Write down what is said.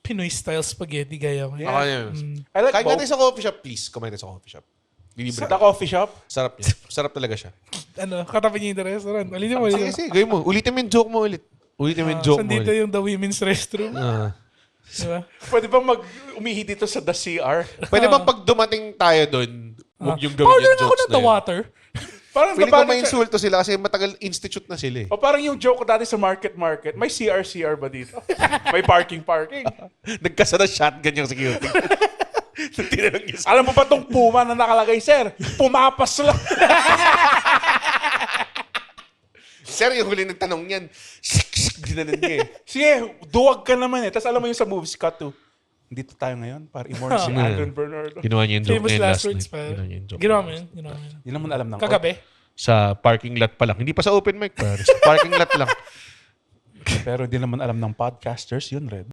Pinoy style spaghetti gaya mo. Ako yun. I like Kain both. natin sa coffee shop, please. Kumain natin sa coffee shop. Binibre. The coffee shop. Sarap niya. Sarap talaga siya. Ano, katabi niya yung restaurant. Ulitin mo. Sige, gawin mo. Ulitin mo yung joke mo ulit. Ulitin mo yung joke mo Sandito ulit. yung the women's restroom. Diba? Pwede bang umihi dito sa the CR? Pwede bang pag dumating tayo doon, huwag yung gawin Powder yung na ako jokes ng na the yun. water. Parang Feeling ko nabalik may sa- insulto sila kasi matagal institute na sila eh. O parang yung joke ko dati sa market. May CR ba dito? May parking. Nagkasara shotgun yung security. Tinanong niya sa... Alam mo ba tong Puma na nakalagay, sir? Pumapas lang. Sir, yung huli ng tanong niyan, ginanon niya eh. Sige, duwag ka naman eh. Tapos alam mo yung sa movies, cut to. Dito tayo ngayon para i-mourn si Adrian Bernardo. Ginawa niya yung joke Famous na yun last last words night. pa. Ginawa niya yung joke. Ginawa mo yun. Hindi naman alam ng Kagabi. Sa parking lot pa lang. Hindi pa sa open mic, pare. Sa parking lot lang. Pero hindi naman alam ng podcasters yun, Red.